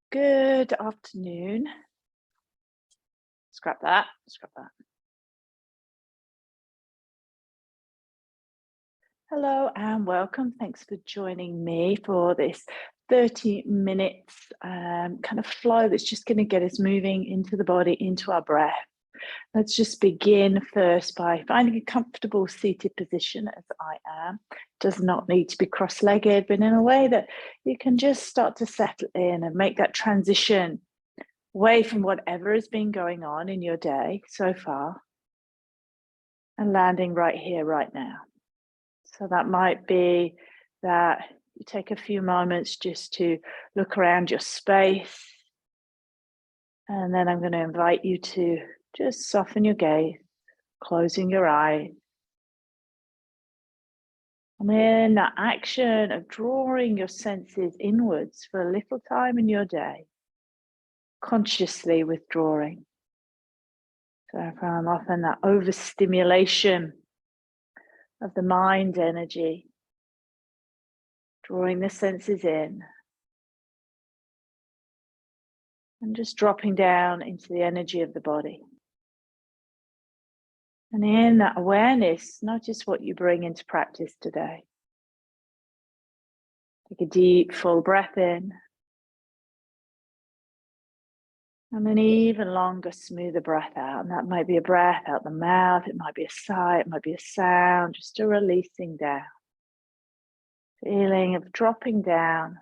Good afternoon. Scrap that, scrap that. Hello and welcome. Thanks for joining me for this 30 minutes kind of flow that's just going to get us moving into the body, into our breath. Let's just begin first by finding a comfortable seated position as I am. Does not need to be cross-legged, but in a way that you can just start to settle in and make that transition away from whatever has been going on in your day so far and landing right here, right now. So that might be that you take a few moments just to look around your space. And then I'm going to invite you to just soften your gaze, closing your eyes. And then that action of drawing your senses inwards for a little time in your day, consciously withdrawing. So I found often that overstimulation of the mind energy, drawing the senses in and just dropping down into the energy of the body. And in that awareness, notice what you bring into practice today. Take a deep, full breath in. And an even longer, smoother breath out. And that might be a breath out the mouth. It might be a sigh. It might be a sound. Just a releasing down. Feeling of dropping down.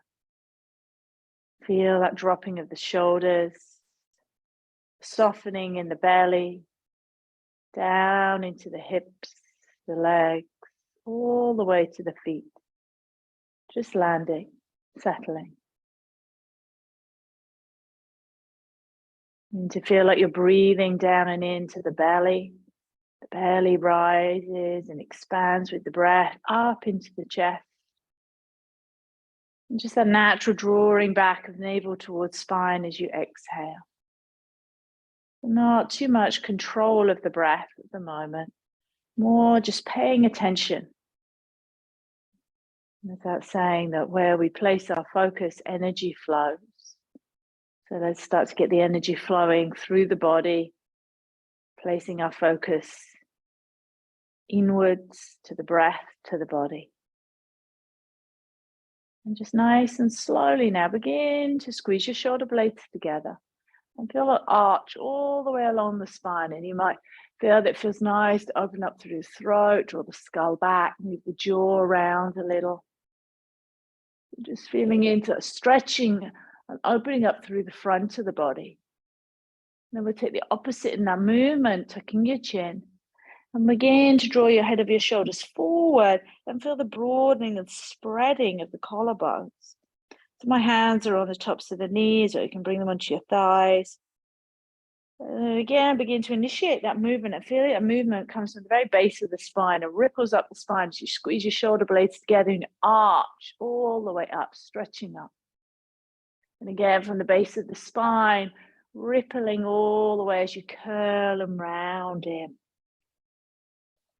Feel that dropping of the shoulders. Softening in the belly. Down into the hips, the legs, all the way to the feet. Just landing, settling. And to feel like you're breathing down and into the belly. The belly rises and expands with the breath up into the chest. And just that natural drawing back of navel towards spine as you exhale. Not too much control of the breath at the moment. More just paying attention. Without saying that where we place our focus, energy flows. So let's start to get the energy flowing through the body, placing our focus inwards to the breath, to the body. And just nice and slowly now begin to squeeze your shoulder blades together and feel an arch all the way along the spine. And you might feel that it feels nice to open up through the throat, draw the skull back, move the jaw around a little. Just feeling into stretching and opening up through the front of the body. Then we'll take the opposite in that movement, tucking your chin. And begin to draw your head of your shoulders forward and feel the broadening and spreading of the collarbones. So my hands are on the tops of the knees, or you can bring them onto your thighs. And again, begin to initiate that movement and feel that movement comes from the very base of the spine and ripples up the spine as you squeeze your shoulder blades together and arch all the way up, stretching up. And again, from the base of the spine, rippling all the way as you curl and round in.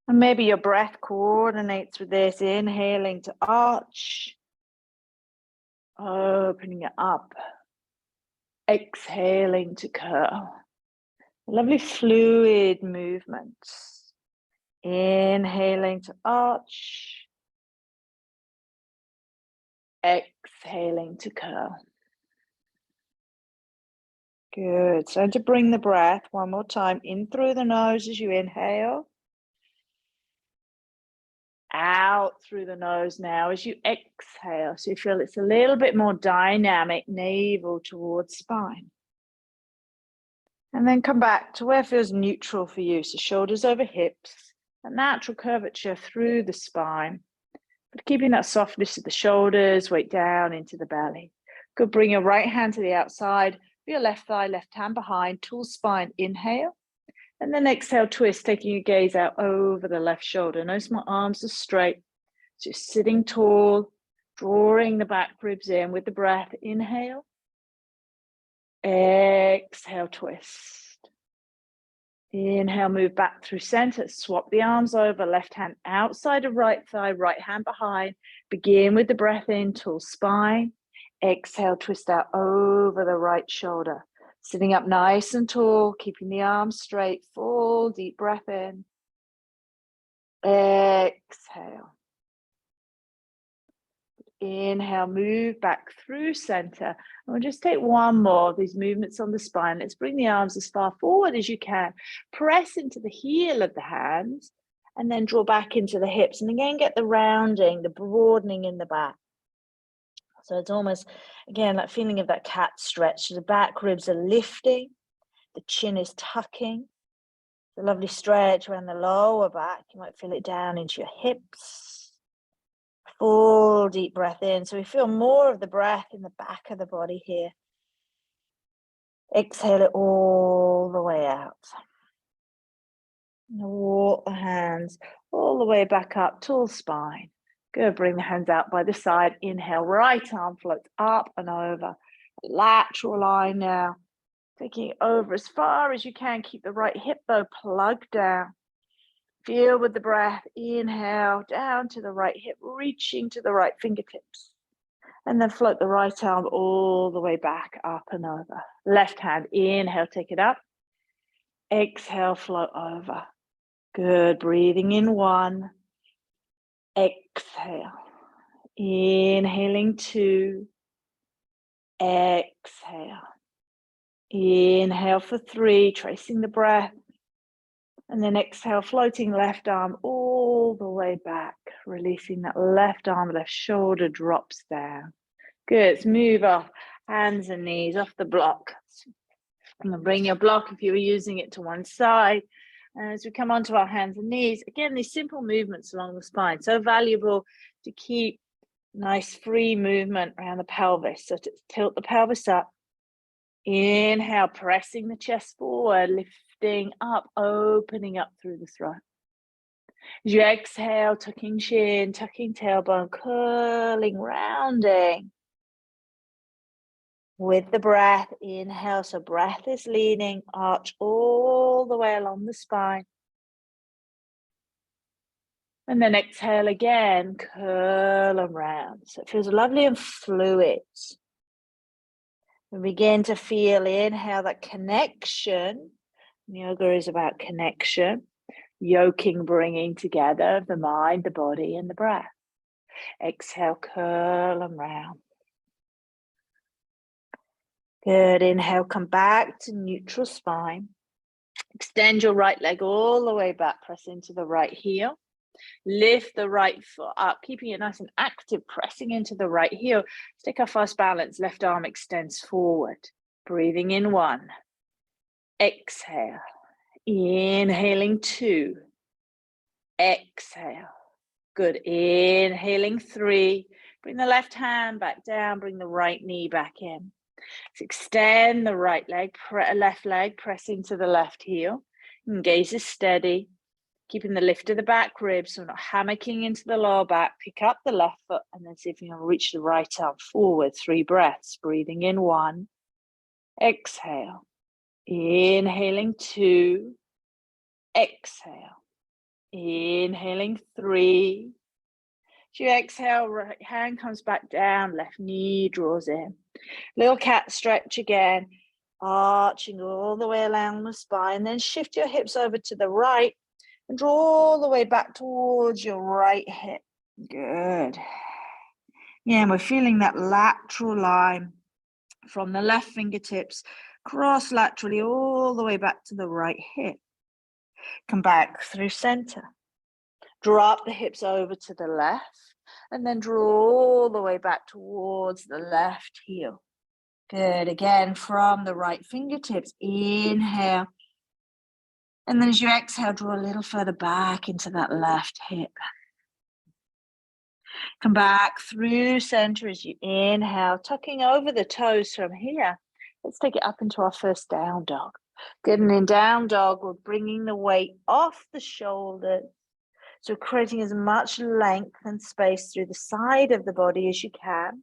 And maybe your breath coordinates with this, inhaling to arch, opening it up, exhaling to curl. Lovely fluid movements. Inhaling to arch, exhaling to curl. Good. So to bring the breath one more time in through the nose as you inhale. Out through the nose now as you exhale. So you feel it's a little bit more dynamic, navel towards spine. And then come back to where it feels neutral for you. So shoulders over hips, a natural curvature through the spine. But keeping that softness of the shoulders, weight down into the belly. Good, bring your right hand to the outside, your left thigh, left hand behind, tall spine, inhale. And then exhale, twist, taking your gaze out over the left shoulder. Notice my arms are straight. Just sitting tall, drawing the back ribs in with the breath. Inhale. Exhale, twist. Inhale, move back through center. Swap the arms over, left hand outside of right thigh, right hand behind. Begin with the breath in, tall spine. Exhale, twist out over the right shoulder. Sitting up nice and tall, keeping the arms straight. Full deep breath in. Exhale. Inhale, move back through center. And we'll just take one more of these movements on the spine. Let's bring the arms as far forward as you can. Press into the heel of the hands and then draw back into the hips. And again, get the rounding, the broadening in the back. So it's almost, again, that feeling of that cat stretch. The back ribs are lifting. The chin is tucking. The lovely stretch around the lower back. You might feel it down into your hips. Full deep breath in. So we feel more of the breath in the back of the body here. Exhale it all the way out. And walk the hands all the way back up, tall spine. Good, bring the hands out by the side. Inhale, right arm floats up and over. Lateral line now. Taking it over as far as you can. Keep the right hip though plugged down. Feel with the breath, inhale, down to the right hip, reaching to the right fingertips. And then float the right arm all the way back, up and over. Left hand, inhale, take it up. Exhale, float over. Good, breathing in 1. Exhale. Inhaling 2. Exhale. Inhale for 3, tracing the breath. And then exhale, floating left arm all the way back, releasing that left arm, left shoulder drops down. Good, let's move off hands and knees off the block. And bring your block, if you were using it, to one side. And as we come onto our hands and knees, again, these simple movements along the spine, so valuable to keep nice free movement around the pelvis. So to tilt the pelvis up. Inhale, pressing the chest forward, lifting up, opening up through the throat. As you exhale, tucking chin, tucking tailbone, curling, rounding. With the breath, inhale, so breath is leading, arch all the way along the spine. And then exhale again, curl and round. So it feels lovely and fluid. We begin to feel, inhale, that connection. Yoga is about connection, yoking, bringing together the mind, the body, and the breath. Exhale, curl and round. Good, inhale, come back to neutral spine. Extend your right leg all the way back, press into the right heel. Lift the right foot up, keeping it nice and active, pressing into the right heel. Take our fast balance, left arm extends forward. Breathing in 1. Exhale. Inhaling 2. Exhale. Good. Inhaling 3. Bring the left hand back down, bring the right knee back in. So extend the right leg, left leg, press into the left heel. And gaze is steady. Keeping the lift of the back ribs, so we're not hammocking into the lower back. Pick up the left foot and then see if you can reach the right arm forward. 3 breaths. Breathing in 1. Exhale. Inhaling 2. Exhale. Inhaling 3. As you exhale, right hand comes back down, left knee draws in. Little cat stretch again, arching all the way along the spine. Then shift your hips over to the right. And draw all the way back towards your right hip. Good. Yeah, and we're feeling that lateral line from the left fingertips, cross laterally all the way back to the right hip. Come back through center. Drop the hips over to the left, and then draw all the way back towards the left heel. Good. Again, from the right fingertips, inhale. And then as you exhale, draw a little further back into that left hip. Come back through center as you inhale, tucking over the toes from here. Let's take it up into our first down dog. Good, and in down dog, we're bringing the weight off the shoulders. So creating as much length and space through the side of the body as you can.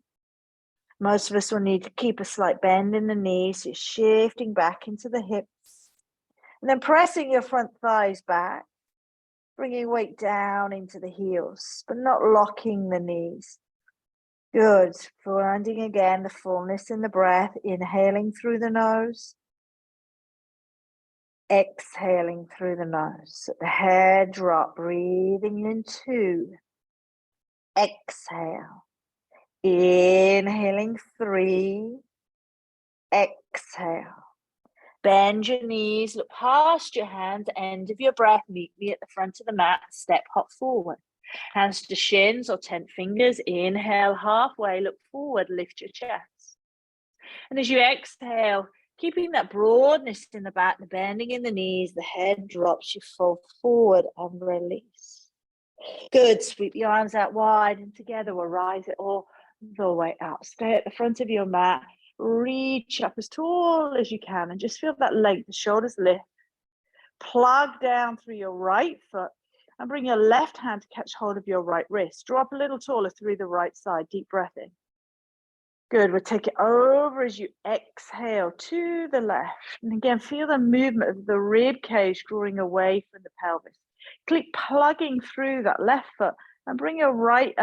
Most of us will need to keep a slight bend in the knees, so you're shifting back into the hips. And then pressing your front thighs back, bringing weight down into the heels, but not locking the knees. Good. Finding again the fullness in the breath, inhaling through the nose, exhaling through the nose. Let the head drop, breathing in 2. Exhale. Inhaling 3. Exhale. Bend your knees, look past your hands, end of your breath, meet me at the front of the mat, step hop forward. Hands to shins or tent fingers, inhale halfway, look forward, lift your chest. And as you exhale, keeping that broadness in the back, the bending in the knees, the head drops, you fall forward and release. Good, sweep your arms out wide and together we'll rise it all the way out. Stay at the front of your mat. Reach up as tall as you can and just feel that length, the shoulders lift. Plug down through your right foot and bring your left hand to catch hold of your right wrist. Draw up a little taller through the right side. Deep breath in. Good. We'll take it over as you exhale to the left. And again, feel the movement of the rib cage drawing away from the pelvis. Keep plugging through that left foot and bring your right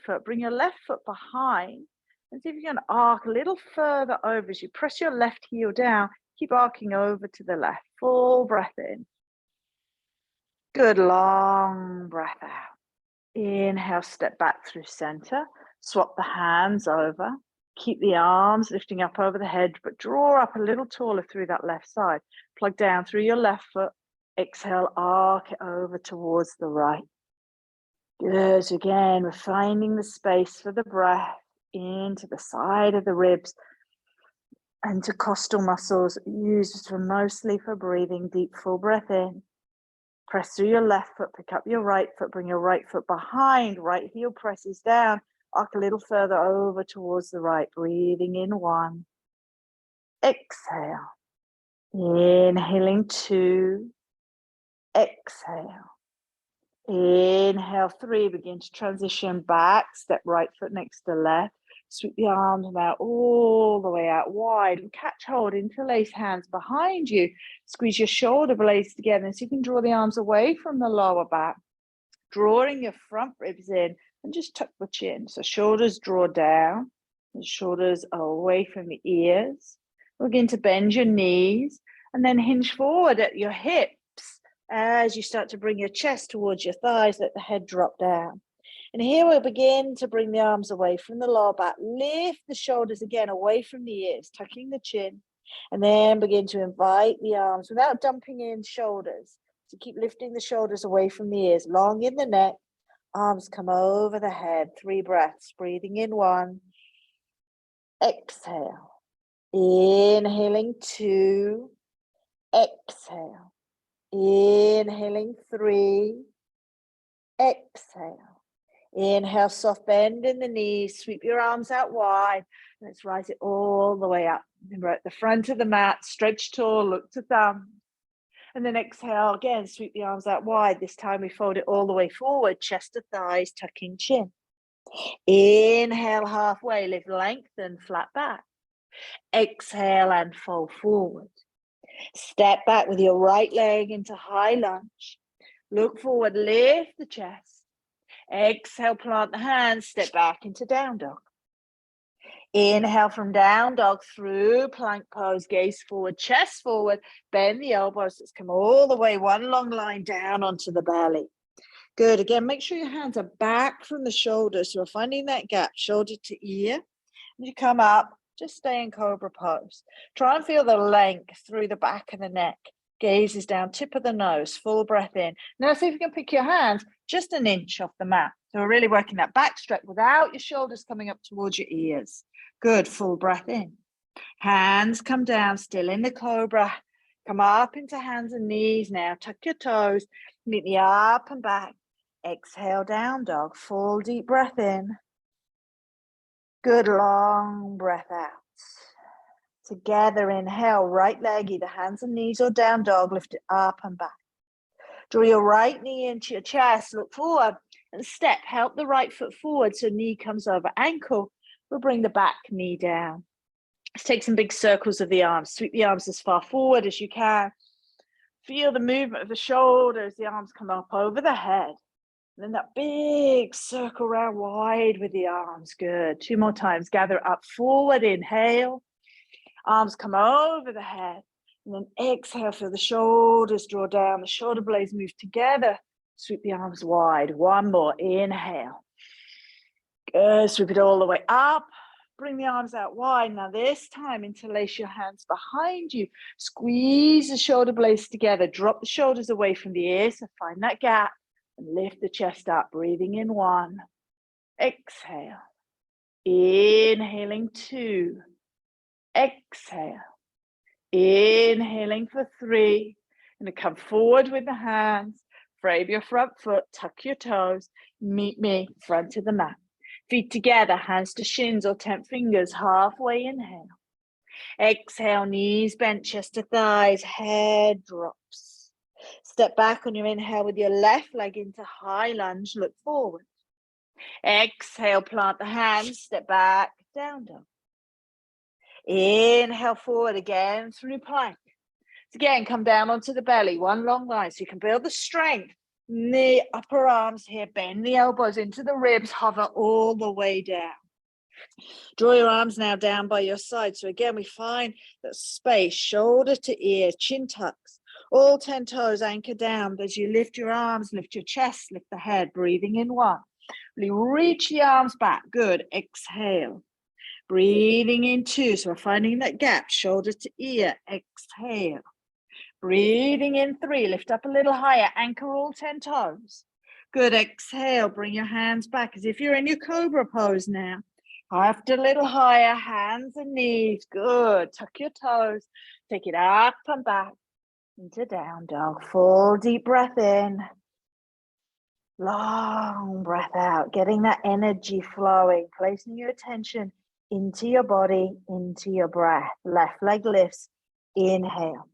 foot, bring your left foot behind. And see if you can arc a little further over as you press your left heel down. Keep arcing over to the left. Full breath in. Good, long breath out. Inhale, step back through center. Swap the hands over. Keep the arms lifting up over the head, but draw up a little taller through that left side. Plug down through your left foot. Exhale, arc it over towards the right. Good. Again, we're finding the space for the breath into the side of the ribs. Intercostal muscles used mostly for breathing. Deep, full breath in. Press through your left foot, pick up your right foot, bring your right foot behind, right heel presses down, arc a little further over towards the right, breathing in 1. Exhale. Inhaling 2. Exhale. Inhale 3, begin to transition back, step right foot next to left. Sweep the arms out all the way out wide and catch hold, interlace hands behind you. Squeeze your shoulder blades together so you can draw the arms away from the lower back, drawing your front ribs in and just tuck the chin. So shoulders draw down, and shoulders away from the ears. Begin to bend your knees and then hinge forward at your hips as you start to bring your chest towards your thighs. Let the head drop down. And here we'll begin to bring the arms away from the lower back. Lift the shoulders again away from the ears, tucking the chin. And then begin to invite the arms without dumping in shoulders. So keep lifting the shoulders away from the ears, long in the neck. Arms come over the head. 3 breaths. Breathing in 1. Exhale. Inhaling 2. Exhale. Inhaling 3. Exhale. Inhale, soft bend in the knees, sweep your arms out wide. Let's rise it all the way up. Remember, at the front of the mat, stretch tall, look to thumb. And then exhale again, sweep the arms out wide. This time we fold it all the way forward, chest to thighs, tucking chin. Inhale, halfway, lift, lengthen, flat back. Exhale and fold forward. Step back with your right leg into high lunge. Look forward, lift the chest. Exhale, plant the hands, step back into down dog. Inhale from down dog through plank pose, gaze forward, chest forward, bend the elbows. Let's come all the way, one long line down onto the belly. Good. Again, make sure your hands are back from the shoulders. So we're finding that gap, shoulder to ear. As you come up, just stay in cobra pose. Try and feel the length through the back of the neck. Gaze is down, tip of the nose, full breath in. Now see if you can pick your hands just an inch off the mat. So we're really working that back stretch without your shoulders coming up towards your ears. Good, full breath in. Hands come down, still in the cobra. Come up into hands and knees now. Tuck your toes, meet me up and back. Exhale, down dog, full deep breath in. Good, long breath out. Together, inhale, right leg, either hands and knees or down dog, lift it up and back. Draw your right knee into your chest, look forward and step. Help the right foot forward so knee comes over ankle. We'll bring the back knee down. Let's take some big circles of the arms. Sweep the arms as far forward as you can. Feel the movement of the shoulders, the arms come up over the head. And then that big circle round wide with the arms. Good. 2 more times. Gather up forward. Inhale. Arms come over the head. And then exhale. Feel the shoulders draw down. The shoulder blades move together. Sweep the arms wide. 1 more. Inhale. Good. Sweep it all the way up. Bring the arms out wide. Now this time, interlace your hands behind you. Squeeze the shoulder blades together. Drop the shoulders away from the ears. So find that gap and lift the chest up. Breathing in 1. Exhale. Inhaling 2. Exhale. Inhaling for 3. Going to come forward with the hands. Frame your front foot. Tuck your toes. Meet me front of the mat. Feet together, hands to shins or 10 fingers, halfway inhale. Exhale, knees bent, chest to thighs, head drops. Step back on your inhale with your left leg into high lunge, look forward. Exhale, plant the hands, step back, down dog. Inhale forward again through plank. Again, come down onto the belly, one long line so you can build the strength. The upper arms here, bend the elbows into the ribs, hover all the way down. Draw your arms now down by your side. So again, we find that space, shoulder to ear, chin tucks, all 10 toes anchor down. As you lift your arms, lift your chest, lift the head, breathing in 1. Really reach the arms back. Good. Exhale. Breathing in 2. So we're finding that gap, shoulder to ear. Exhale. Breathing in 3, lift up a little higher, anchor all 10 toes. Good, exhale, bring your hands back as if you're in your cobra pose now. Lift a little higher, hands and knees, good. Tuck your toes, take it up and back into down dog. Full deep breath in. Long breath out, getting that energy flowing, placing your attention into your body, into your breath. Left leg lifts, inhale.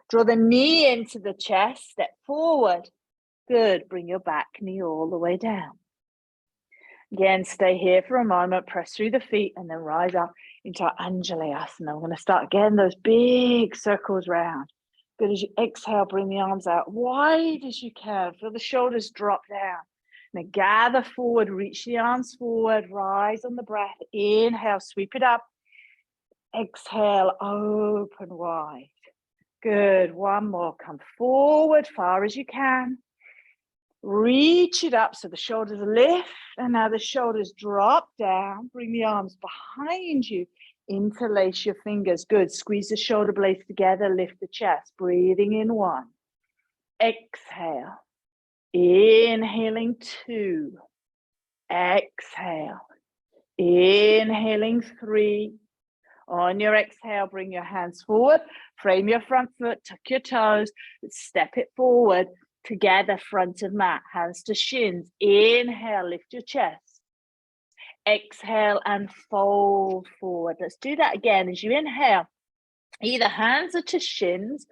Draw the knee into the chest, step forward. Good, bring your back knee all the way down. Again, stay here for a moment, press through the feet and then rise up into our Anjalayasana. We're going to start getting those big circles round. Good, as you exhale, bring the arms out wide as you can. Feel the shoulders drop down. Now gather forward, reach the arms forward, rise on the breath. Inhale, sweep it up. Exhale, open wide. Good, 1 more, come forward far as you can. Reach it up so the shoulders lift and now the shoulders drop down. Bring the arms behind you, interlace your fingers. Good, squeeze the shoulder blades together, lift the chest. Breathing in 1. Exhale, inhaling 2. Exhale, inhaling 3. On your exhale, bring your hands forward, frame your front foot, tuck your toes, step it forward, together, front of mat, hands to shins. Inhale, lift your chest. Exhale and fold forward. Let's do that again. As you inhale, either hands are to shins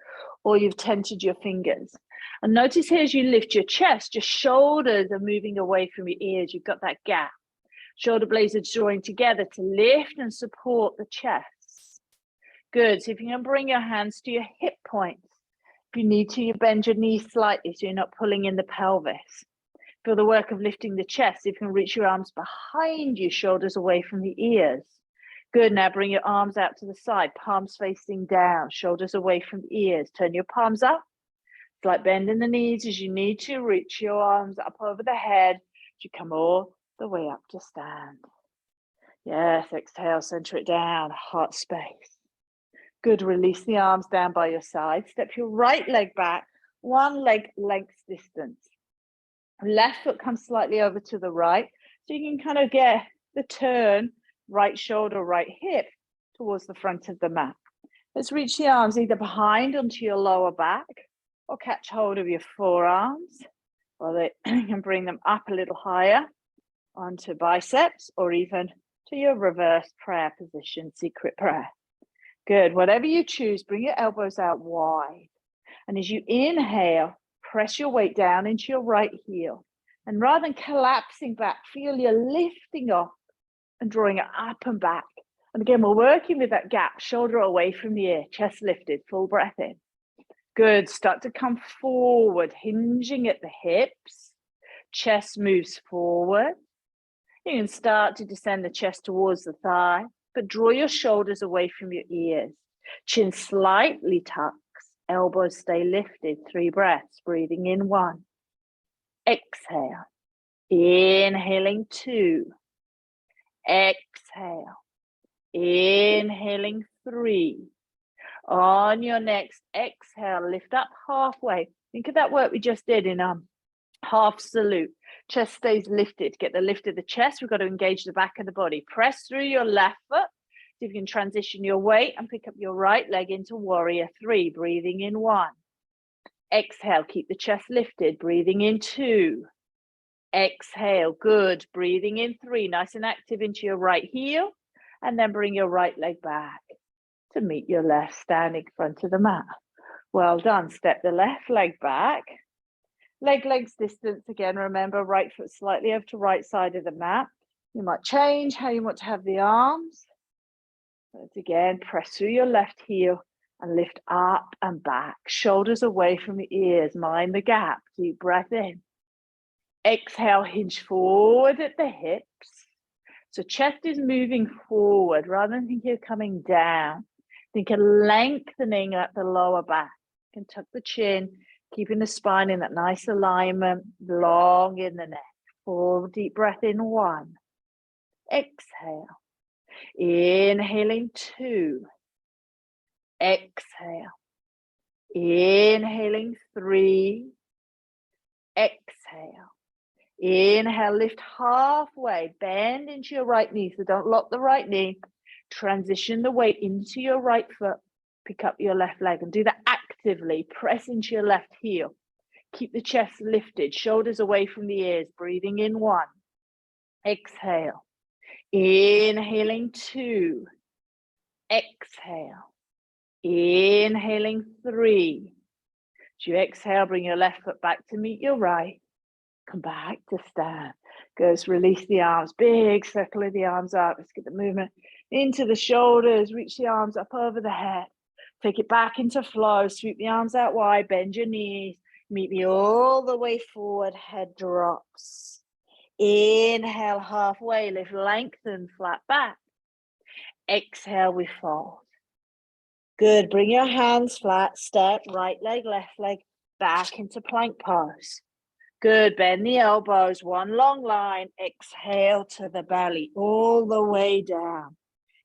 or you've tented your fingers. And notice here as you lift your chest, your shoulders are moving away from your ears. You've got that gap. Shoulder blades are drawing together to lift and support the chest. Good. So if you can bring your hands to your hip points. If you need to, you bend your knees slightly so you're not pulling in the pelvis. Feel the work of lifting the chest. If you can reach your arms behind you, shoulders away from the ears. Good. Now bring your arms out to the side, palms facing down, shoulders away from the ears. Turn your palms up. It's like bending the knees as you need to. Reach your arms up over the head as you come all the way up to stand. Yes, exhale, center it down, heart space. Good, release the arms down by your side. Step your right leg back, 1 leg length distance. Left foot comes slightly over to the right, so you can kind of get the turn, right shoulder, right hip towards the front of the mat. Let's reach the arms either behind onto your lower back or catch hold of your forearms, or you can bring them up a little higher onto biceps or even to your reverse prayer position, secret prayer. Good, whatever you choose, bring your elbows out wide. And as you inhale, press your weight down into your right heel. And rather than collapsing back, feel you're lifting off and drawing it up and back. And again, we're working with that gap, shoulder away from the ear, chest lifted, full breath in. Good, start to come forward, hinging at the hips. Chest moves forward. You can start to descend the chest towards the thigh, but draw your shoulders away from your ears. Chin slightly tucks, elbows stay lifted. 3 breaths, breathing in 1. Exhale. Inhaling 2. Exhale. Inhaling 3. On your next exhale, lift up halfway. Think of that work we just did in half salute. Chest stays lifted. Get the lift of the chest. We've got to engage the back of the body. Press through your left foot. See if you can transition your weight and pick up your right leg into warrior 3. Breathing in 1. Exhale. Keep the chest lifted. Breathing in 2. Exhale. Good. Breathing in 3. Nice and active into your right heel. And then bring your right leg back to meet your left, standing in front of the mat. Well done. Step the left leg back. Legs distance again. Remember, right foot slightly over to right side of the mat. You might change how you want to have the arms. But again, press through your left heel and lift up and back. Shoulders away from the ears. Mind the gap. Deep breath in. Exhale, hinge forward at the hips. So chest is moving forward rather than think you're coming down. Think of lengthening at the lower back. You can tuck the chin, keeping the spine in that nice alignment, long in the neck. Full deep breath in 1. Exhale. Inhaling 2. Exhale. Inhaling 3. Exhale. Inhale, lift halfway, bend into your right knee, so don't lock the right knee. Transition the weight into your right foot, pick up your left leg and do that actively. Press into your left heel. Keep the chest lifted, shoulders away from the ears, breathing in 1. Exhale. Inhaling 2. Exhale. Inhaling 3. As you exhale, bring your left foot back to meet your right. Come back to stand. Goes, release the arms. Big circle of the arms up. Let's get the movement into the shoulders. Reach the arms up over the head. Take it back into flow. Sweep the arms out wide. Bend your knees. Meet me all the way forward. Head drops. Inhale, halfway. Lift, lengthen, flat back. Exhale, we fold. Good. Bring your hands flat. Step, right leg, left leg, back into plank pose. Good, bend the elbows, 1 long line, exhale to the belly, all the way down.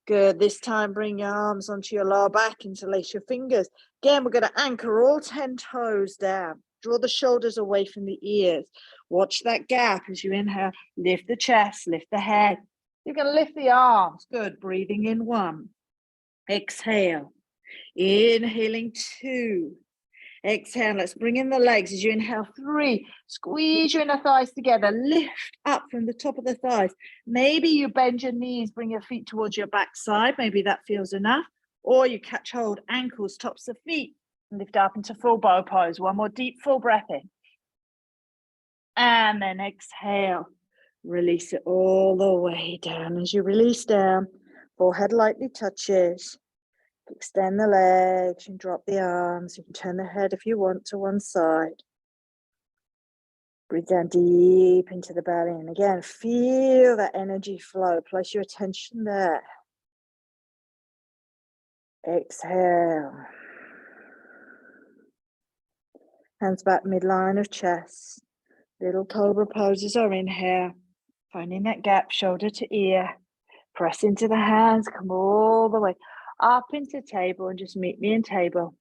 Good, this time bring your arms onto your lower back, interlace your fingers. Again, we're going to anchor all 10 toes down. Draw the shoulders away from the ears. Watch that gap as you inhale, lift the chest, lift the head. You're going to lift the arms, good, breathing in 1. Exhale, inhaling 2. Exhale, let's bring in the legs as you inhale 3. Squeeze your inner thighs together. Lift up from the top of the thighs. Maybe you bend your knees, bring your feet towards your back side. Maybe that feels enough. Or you catch hold, ankles, tops of feet. And lift up into full bow pose. 1 more deep, full breath in. And then exhale. Release it all the way down. As you release down, forehead lightly touches. Extend the legs and drop the arms. You can turn the head if you want to one side. Breathe down deep into the belly. And again, feel that energy flow. Place your attention there. Exhale. Hands back midline of chest. Little cobra poses are in here. Finding that gap, shoulder to ear. Press into the hands. Come all the way up into table and just meet me in table.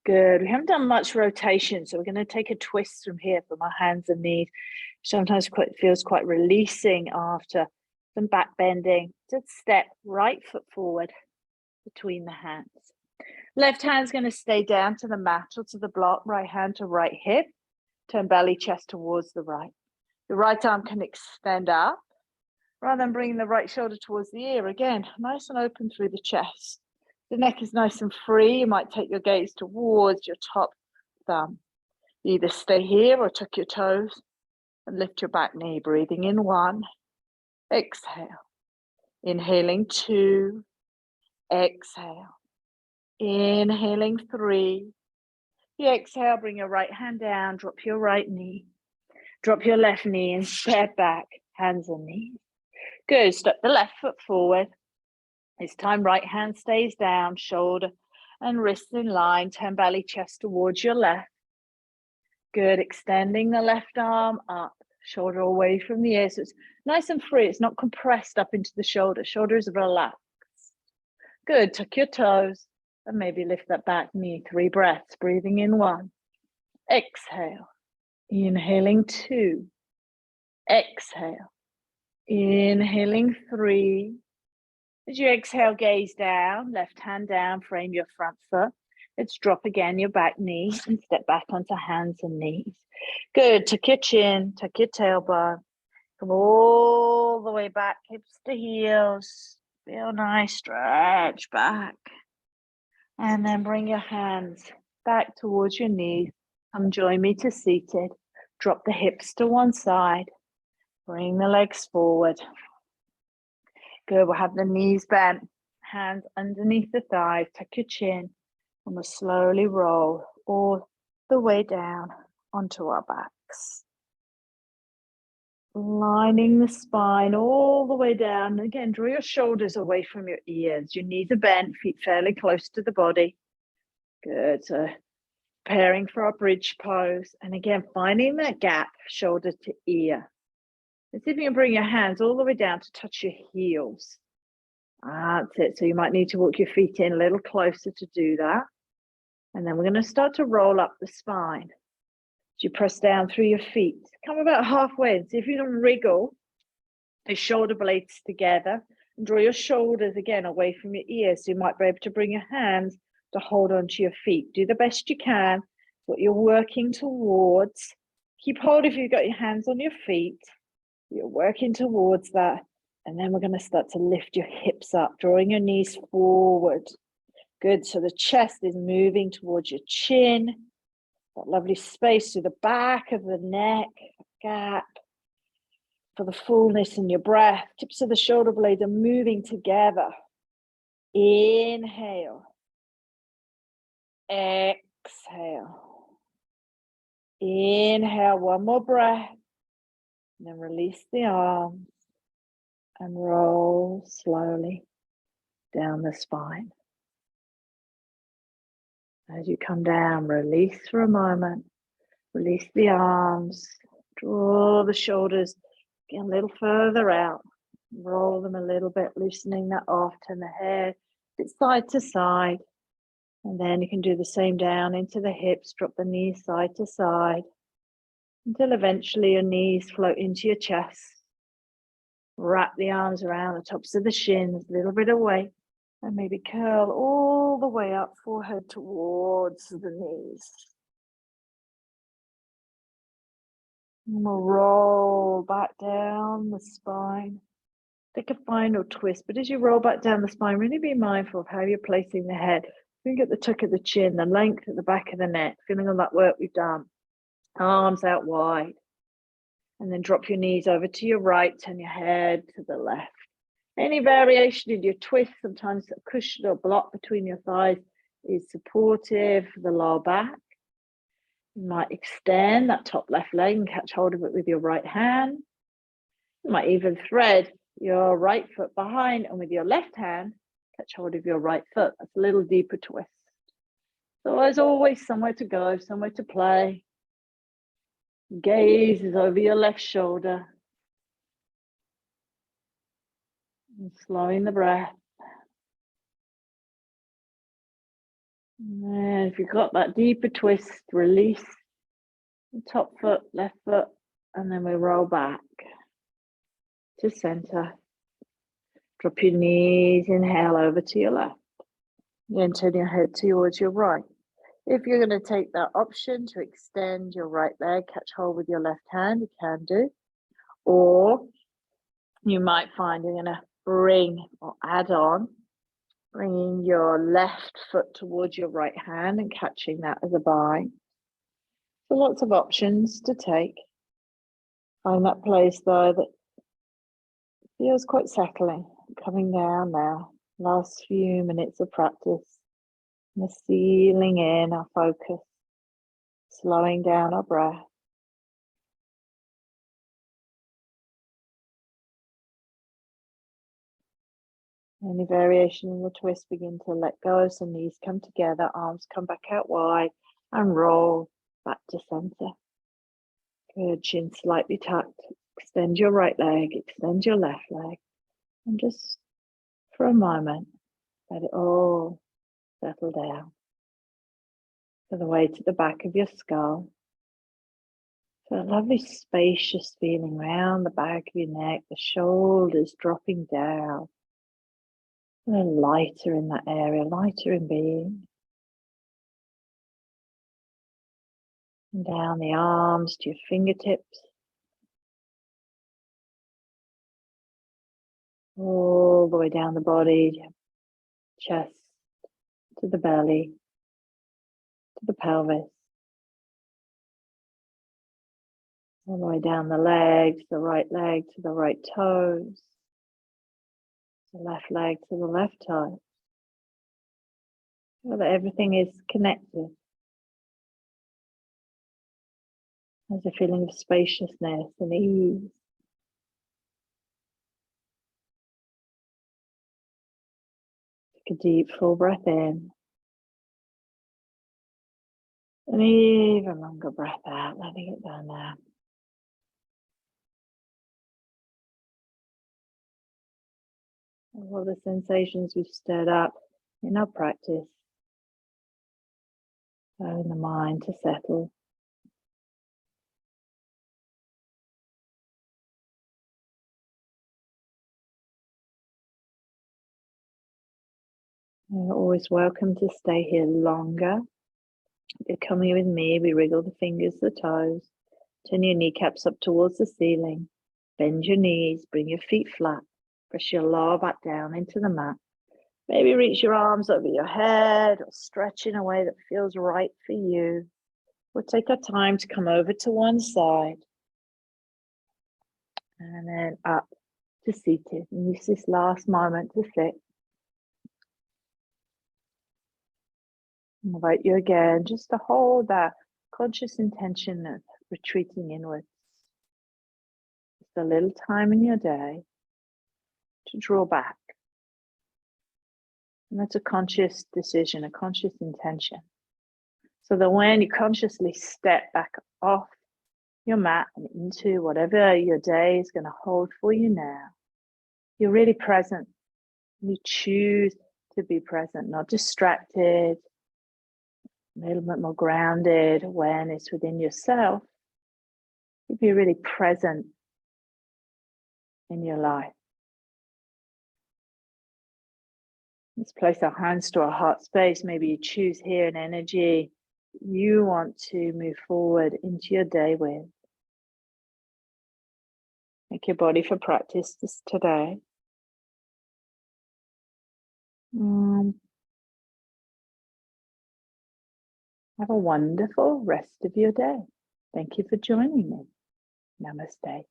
Good. We haven't done much rotation, so we're going to take a twist from here from our hands and knees. Sometimes feels quite releasing after some back bending. Just step right foot forward between the hands. Left hand's going to stay down to the mat or to the block. Right hand to right hip. Turn belly, chest towards the right. The right arm can extend up. Rather than bringing the right shoulder towards the ear, again, nice and open through the chest. The neck is nice and free. You might take your gaze towards your top thumb. Either stay here or tuck your toes and lift your back knee. Breathing in 1. Exhale. Inhaling 2. Exhale. Inhaling 3. You exhale, bring your right hand down, drop your right knee. Drop your left knee and step back, hands and knees. Good, step the left foot forward. This time right hand stays down, shoulder and wrist in line, turn belly chest towards your left. Good, extending the left arm up, shoulder away from the ear. So it's nice and free, it's not compressed up into the shoulder. Shoulder is relaxed. Good, tuck your toes and maybe lift that back knee. 3 breaths, breathing in 1. Exhale, inhaling 2. Exhale, inhaling 3. As you exhale, gaze down, left hand down, frame your front foot. Let's drop again your back knee and step back onto hands and knees. Good, tuck your chin, tuck your tailbone. Come all the way back, hips to heels. Feel nice, stretch back. And then bring your hands back towards your knees. Come join me to seated. Drop the hips to one side. Bring the legs forward. Good, we'll have the knees bent, hands underneath the thighs, tuck your chin, and we'll slowly roll all the way down onto our backs. Lining the spine all the way down. Again, draw your shoulders away from your ears. Your knees are bent, feet fairly close to the body. Good, so preparing for our bridge pose. And again, finding that gap, shoulder to ear. Let's see if you can bring your hands all the way down to touch your heels. That's it. So you might need to walk your feet in a little closer to do that. And then we're going to start to roll up the spine. As you press down through your feet, come about halfway and see if you can wriggle the shoulder blades together and draw your shoulders again away from your ears. So you might be able to bring your hands to hold onto your feet. Do the best you can. What you're working towards. Keep hold if you've got your hands on your feet. You're working towards that. And then we're going to start to lift your hips up, drawing your knees forward. Good. So the chest is moving towards your chin. That lovely space through the back of the neck, gap. For the fullness in your breath. Tips of the shoulder blades are moving together. Inhale. Exhale. Inhale. One more breath. And then release the arms and roll slowly down the spine. As you come down, release for a moment. Release the arms. Draw the shoulders get a little further out. Roll them a little bit, loosening that off. Turn the head side to side. And then you can do the same down into the hips. Drop the knees side to side. Until eventually your knees float into your chest. Wrap the arms around the tops of the shins, a little bit away. And maybe curl all the way up, forehead towards the knees. And we'll roll back down the spine. Take a final twist, but as you roll back down the spine, really be mindful of how you're placing the head. Think at the tuck of the chin, the length at the back of the neck, feeling all that work we've done. Arms out wide. And then drop your knees over to your right, turn your head to the left. Any variation in your twist, sometimes a cushion or block between your thighs is supportive for the lower back. You might extend that top left leg and catch hold of it with your right hand. You might even thread your right foot behind and with your left hand, catch hold of your right foot. That's a little deeper twist. So there's always somewhere to go, somewhere to play. Gaze is over your left shoulder. And slowing the breath. And if you've got that deeper twist, release the top foot, left foot, and then we roll back to center. Drop your knees, inhale over to your left. Then turn your head towards your right. If you're going to take that option to extend your right leg, catch hold with your left hand, you can do. Or you might find you're going to bring or add on, bringing your left foot towards your right hand and catching that as a bind. So lots of options to take. Find that place though that feels quite settling. Coming down now. Last few minutes of practice. And sealing in our focus, slowing down our breath. Any variation in the twist, begin to let go. So knees come together, arms come back out wide, and roll back to center. Good, chin slightly tucked. Extend your right leg, extend your left leg, and just for a moment, let it all settle down. So the weight at the back of your skull. So a lovely spacious feeling around the back of your neck, the shoulders dropping down. A little lighter in that area, lighter in being. And down the arms to your fingertips. All the way down the body, chest, to the belly, to the pelvis. All the way down the legs, the right leg to the right toes. The left leg to the left toe. So that everything is connected. There's a feeling of spaciousness and ease. Take a deep full breath in. An even longer breath out, letting it down there. All the sensations we've stirred up in our practice, allowing the mind to settle. You're always welcome to stay here longer. You're coming with me, we wriggle the fingers, the toes, turn your kneecaps up towards the ceiling, bend your knees, bring your feet flat, press your lower back down into the mat. Maybe reach your arms over your head or stretch in a way that feels right for you. We'll take our time to come over to one side and then up to seated. And use this last moment to sit. I invite you again just to hold that conscious intention of retreating inwards. Just a little time in your day to draw back. And that's a conscious decision, a conscious intention. So that when you consciously step back off your mat and into whatever your day is going to hold for you now, you're really present. You choose to be present, not distracted, a little bit more grounded awareness within yourself. You'll be really present in your life. Let's place our hands to our heart space. Maybe you choose here an energy you want to move forward into your day with. Make your body for practice today. Have a wonderful rest of your day. Thank you for joining me. Namaste.